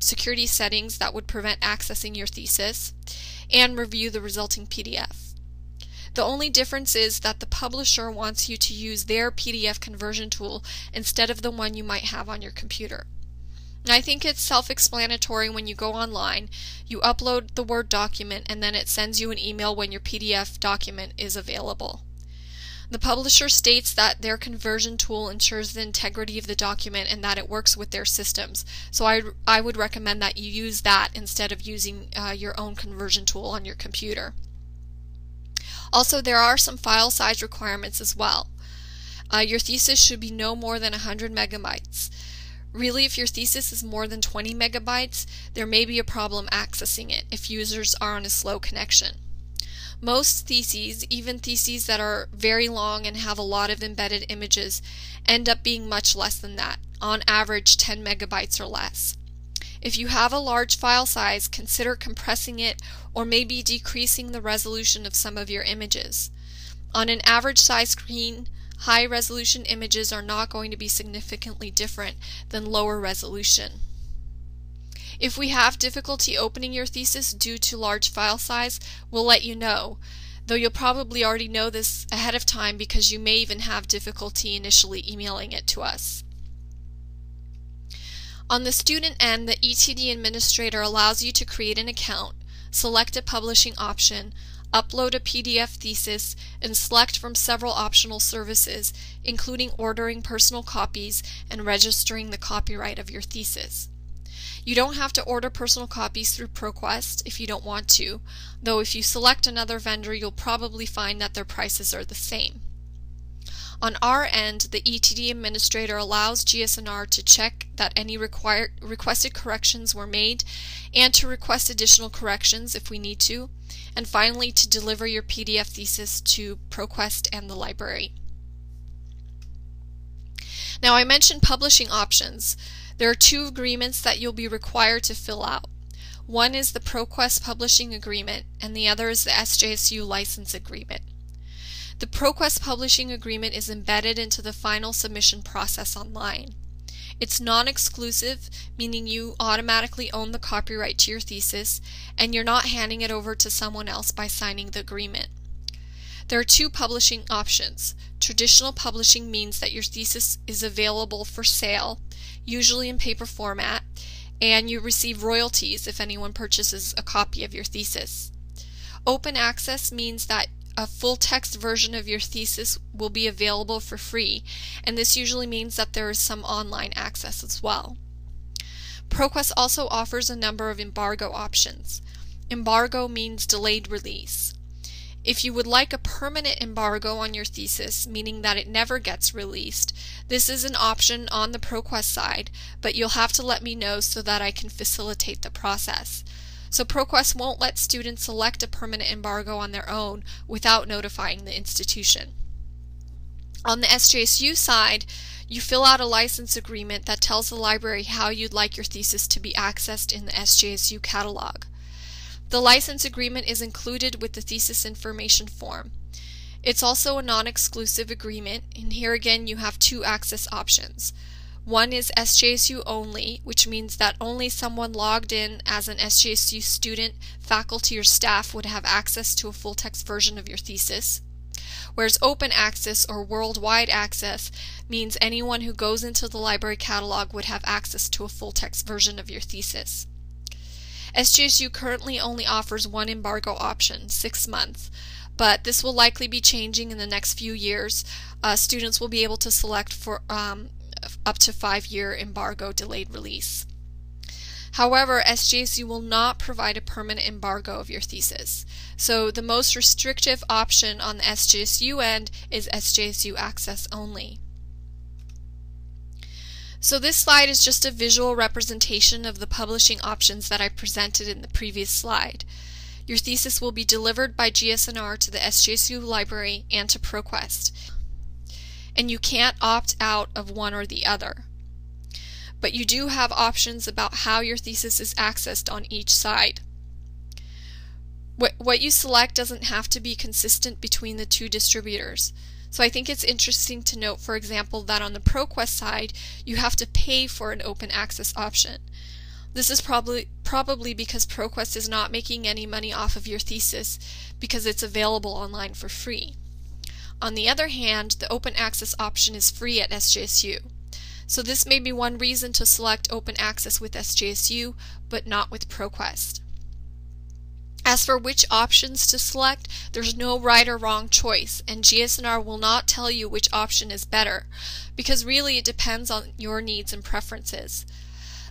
A: security settings that would prevent accessing your thesis, and review the resulting PDF. The only difference is that the publisher wants you to use their PDF conversion tool instead of the one you might have on your computer. And I think it's self-explanatory. When you go online, you upload the Word document and then it sends you an email when your PDF document is available. The publisher states that their conversion tool ensures the integrity of the document and that it works with their systems. So I would recommend that you use that instead of using your own conversion tool on your computer. Also, there are some file size requirements as well. Your thesis should be no more than 100 megabytes. Really, if your thesis is more than 20 megabytes, there may be a problem accessing it if users are on a slow connection. Most theses, even theses that are very long and have a lot of embedded images, end up being much less than that, on average 10 megabytes or less. If you have a large file size, consider compressing it or maybe decreasing the resolution of some of your images. On an average size screen, high resolution images are not going to be significantly different than lower resolution. If we have difficulty opening your thesis due to large file size, we'll let you know, though you'll probably already know this ahead of time because you may even have difficulty initially emailing it to us. On the student end, the ETD administrator allows you to create an account, select a publishing option, upload a PDF thesis, and select from several optional services, including ordering personal copies and registering the copyright of your thesis. You don't have to order personal copies through ProQuest if you don't want to, though if you select another vendor, you'll probably find that their prices are the same. On our end, the ETD administrator allows GSNR to check that any requested corrections were made and to request additional corrections if we need to, and finally to deliver your PDF thesis to ProQuest and the library. Now, I mentioned publishing options. There are two agreements that you'll be required to fill out. One is the ProQuest Publishing Agreement, and the other is the SJSU License Agreement. The ProQuest Publishing Agreement is embedded into the final submission process online. It's non-exclusive, meaning you automatically own the copyright to your thesis, and you're not handing it over to someone else by signing the agreement. There are two publishing options. Traditional publishing means that your thesis is available for sale, usually in paper format, and you receive royalties if anyone purchases a copy of your thesis. Open access means that a full text version of your thesis will be available for free, and this usually means that there is some online access as well. ProQuest also offers a number of embargo options. Embargo means delayed release. If you would like a permanent embargo on your thesis, meaning that it never gets released, this is an option on the ProQuest side, but you'll have to let me know so that I can facilitate the process. So ProQuest won't let students select a permanent embargo on their own without notifying the institution. On the SJSU side, you fill out a license agreement that tells the library how you'd like your thesis to be accessed in the SJSU catalog. The license agreement is included with the thesis information form. It's also a non-exclusive agreement, and here again you have two access options. One is SJSU only, which means that only someone logged in as an SJSU student, faculty, or staff would have access to a full-text version of your thesis. Whereas open access or worldwide access means anyone who goes into the library catalog would have access to a full-text version of your thesis. SJSU currently only offers one embargo option, 6 months, but this will likely be changing in the next few years. Students will be able to select for up to 5-year embargo delayed release. However, SJSU will not provide a permanent embargo of your thesis. So the most restrictive option on the SJSU end is SJSU access only. So this slide is just a visual representation of the publishing options that I presented in the previous slide. Your thesis will be delivered by GSNR to the SJSU library and to ProQuest. And you can't opt out of one or the other. But you do have options about how your thesis is accessed on each side. What you select doesn't have to be consistent between the two distributors. So I think it's interesting to note, for example, that on the ProQuest side, you have to pay for an open access option. This is probably because ProQuest is not making any money off of your thesis because it's available online for free. On the other hand, the open access option is free at SJSU. So this may be one reason to select open access with SJSU, but not with ProQuest. As for which options to select, there's no right or wrong choice, and GSNR will not tell you which option is better, because really it depends on your needs and preferences.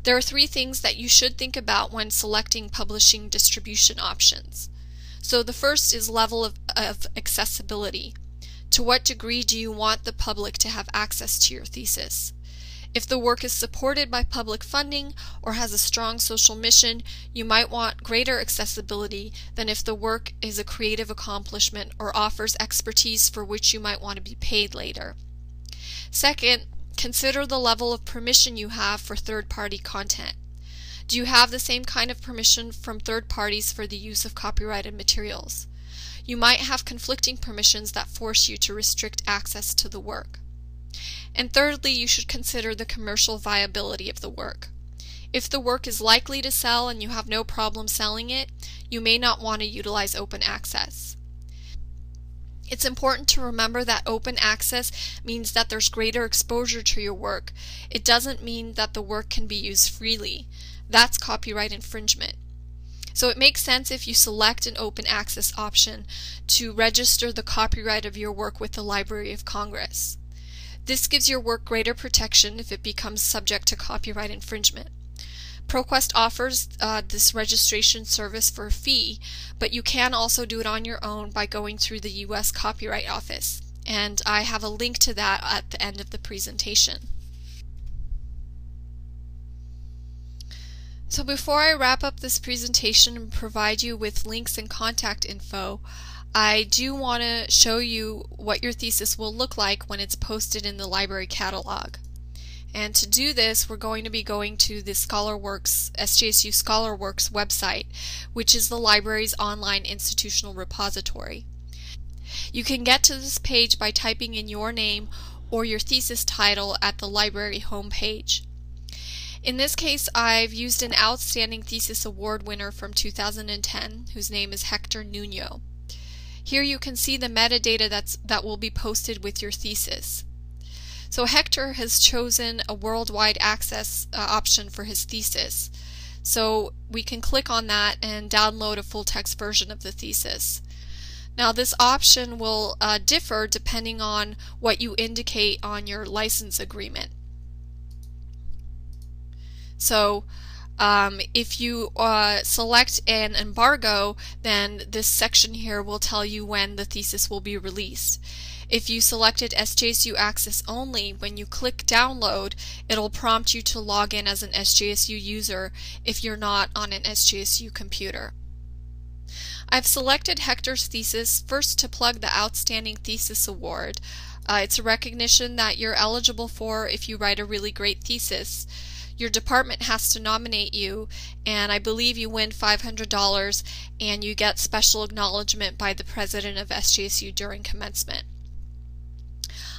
A: There are 3 things that you should think about when selecting publishing distribution options. So the first is level of accessibility. To what degree do you want the public to have access to your thesis? If the work is supported by public funding or has a strong social mission, you might want greater accessibility than if the work is a creative accomplishment or offers expertise for which you might want to be paid later. Second, consider the level of permission you have for third-party content. Do you have the same kind of permission from third parties for the use of copyrighted materials? You might have conflicting permissions that force you to restrict access to the work. And thirdly, you should consider the commercial viability of the work. If the work is likely to sell and you have no problem selling it, you may not want to utilize open access. It's important to remember that open access means that there's greater exposure to your work. It doesn't mean that the work can be used freely. That's copyright infringement. So it makes sense if you select an open access option to register the copyright of your work with the Library of Congress. This gives your work greater protection if it becomes subject to copyright infringement. ProQuest offers this registration service for a fee, but you can also do it on your own by going through the U.S. Copyright Office, and I have a link to that at the end of the presentation. So before I wrap up this presentation and provide you with links and contact info, I do want to show you what your thesis will look like when it's posted in the library catalog. And to do this, we're going to be going to the ScholarWorks, SJSU ScholarWorks website, which is the library's online institutional repository. You can get to this page by typing in your name or your thesis title at the library homepage. In this case, I've used an Outstanding Thesis Award winner from 2010, whose name is Hector Nuno. Here you can see the metadata that will be posted with your thesis. So Hector has chosen a worldwide access option for his thesis. So we can click on that and download a full text version of the thesis. Now this option will differ depending on what you indicate on your license agreement. So if you select an embargo, then this section here will tell you when the thesis will be released. If you selected SJSU Access Only, when you click download, it'll prompt you to log in as an SJSU user if you're not on an SJSU computer. I've selected Hector's thesis first to plug the Outstanding Thesis Award. It's a recognition that you're eligible for if you write a really great thesis. your department has to nominate you, and I believe you win $500 and you get special acknowledgement by the president of SJSU during commencement.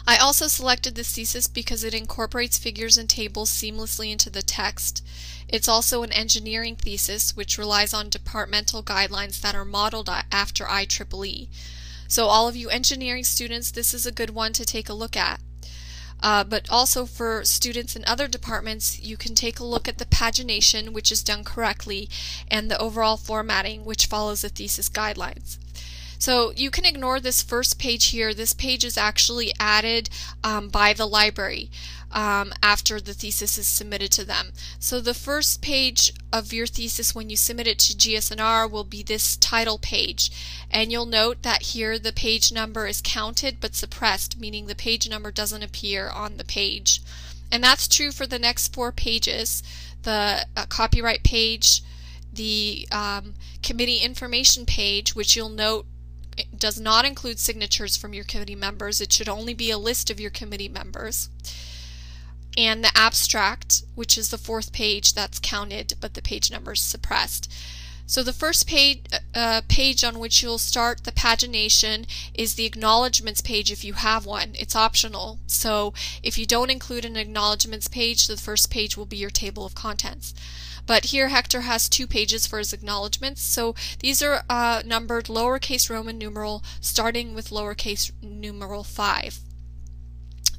A: I also selected this thesis because it incorporates figures and tables seamlessly into the text. It's also an engineering thesis which relies on departmental guidelines that are modeled after IEEE. So all of you engineering students, this is a good one to take a look at. But also for students in other departments, you can take a look at the pagination, which is done correctly, and the overall formatting, which follows the thesis guidelines. So you can ignore this first page here. This page is actually added by the library after the thesis is submitted to them. So the first page of your thesis when you submit it to GSNR will be this title page. And you'll note that here the page number is counted but suppressed, meaning the page number doesn't appear on the page. And that's true for the next 4 pages. The copyright page, the committee information page, which you'll note it does not include signatures from your committee members. It should only be a list of your committee members. And the abstract, which is the 4th page, that's counted, but the page number is suppressed. So the first page on which you'll start the pagination is the acknowledgments page if you have one. It's optional. So if you don't include an acknowledgments page, the first page will be your table of contents. But here Hector has 2 pages for his acknowledgments. So these are numbered lowercase Roman numeral starting with lowercase numeral 5.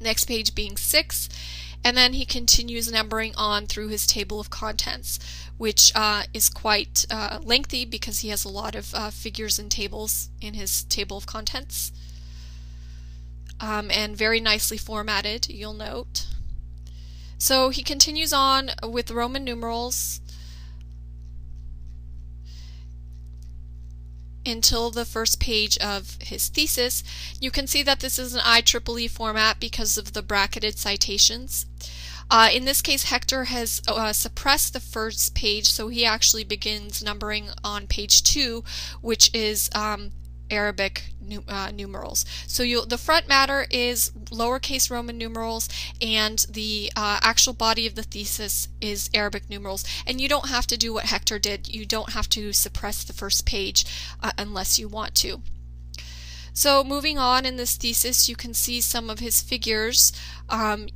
A: Next page being 6. And then he continues numbering on through his table of contents, which is quite lengthy because he has a lot of figures and tables in his table of contents. And very nicely formatted, you'll note. So he continues on with Roman numerals until the first page of his thesis. You can see that this is an IEEE format because of the bracketed citations. In this case, Hector has suppressed the first page, so he actually begins numbering on page 2, which is Arabic numerals. So the front matter is lowercase Roman numerals, and the actual body of the thesis is Arabic numerals. And you don't have to do what Hector did. You don't have to suppress the first page unless you want to. So moving on in this thesis, you can see some of his figures.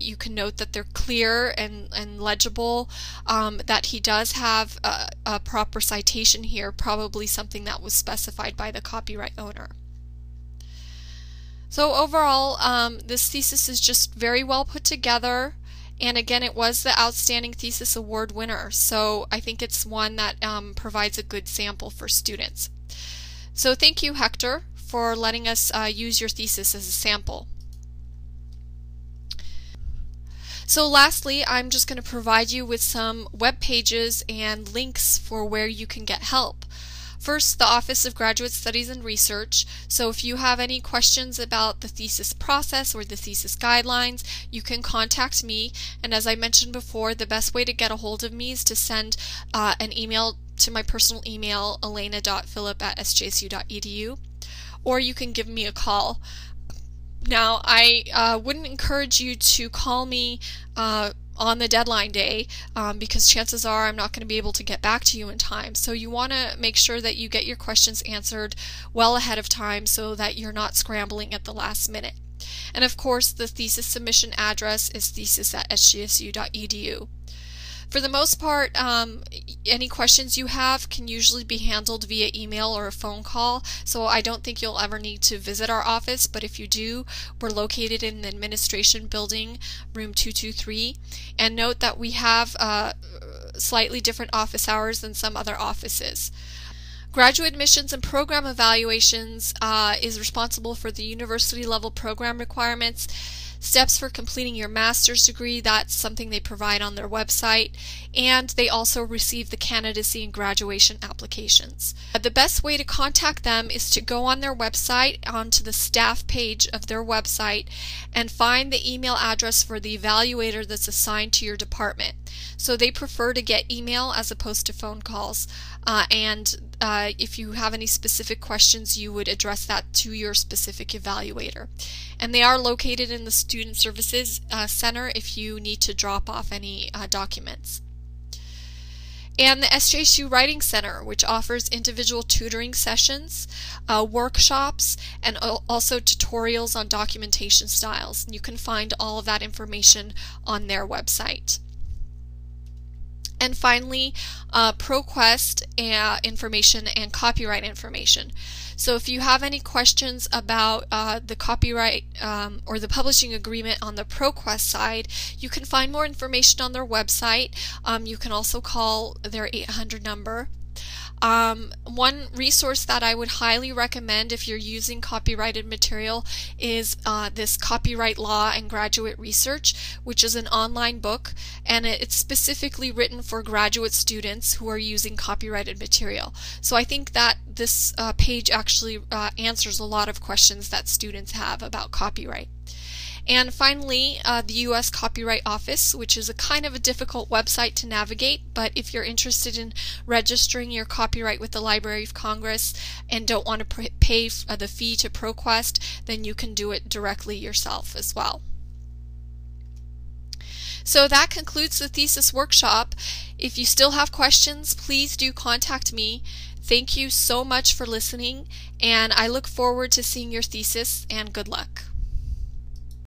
A: You can note that they're clear and legible, that he does have a proper citation here, probably something that was specified by the copyright owner. So overall, this thesis is just very well put together. And again, it was the Outstanding Thesis Award winner. So I think it's one that provides a good sample for students. So thank you, Hector, for letting us use your thesis as a sample. So lastly, I'm just going to provide you with some web pages and links for where you can get help. First, the Office of Graduate Studies and Research. So if you have any questions about the thesis process or the thesis guidelines, you can contact me. And as I mentioned before, the best way to get a hold of me is to send an email to my personal email, elena.phillip@sjsu.edu, or you can give me a call. Now, I wouldn't encourage you to call me on the deadline day because chances are I'm not going to be able to get back to you in time. So you want to make sure that you get your questions answered well ahead of time so that you're not scrambling at the last minute. And of course, the thesis submission address is thesis@sjsu.edu. For the most part, any questions you have can usually be handled via email or a phone call, so I don't think you'll ever need to visit our office, but if you do, we're located in the administration building, room 223, and note that we have slightly different office hours than some other offices. Graduate admissions and program evaluations is responsible for the university level program requirements. Steps for completing your master's degree, that's something they provide on their website, and they also receive the candidacy and graduation applications. The best way to contact them is to go on their website, onto the staff page of their website, and find the email address for the evaluator that's assigned to your department. So they prefer to get email as opposed to phone calls, and if you have any specific questions, you would address that to your specific evaluator. And they are located in the Student Services Center if you need to drop off any documents. And the SJSU Writing Center, which offers individual tutoring sessions, workshops, and also tutorials on documentation styles. You can find all of that information on their website. And finally, ProQuest information and copyright information. So if you have any questions about the copyright or the publishing agreement on the ProQuest side, you can find more information on their website. You can also call their 800 number. One resource that I would highly recommend if you're using copyrighted material is this Copyright Law and Graduate Research, which is an online book, and it's specifically written for graduate students who are using copyrighted material. So I think that this page actually answers a lot of questions that students have about copyright. And finally, the U.S. Copyright Office, which is a kind of a difficult website to navigate, but if you're interested in registering your copyright with the Library of Congress and don't want to pay the fee to ProQuest, then you can do it directly yourself as well. So that concludes the thesis workshop. If you still have questions, please do contact me. Thank you so much for listening, and I look forward to seeing your thesis, and good luck.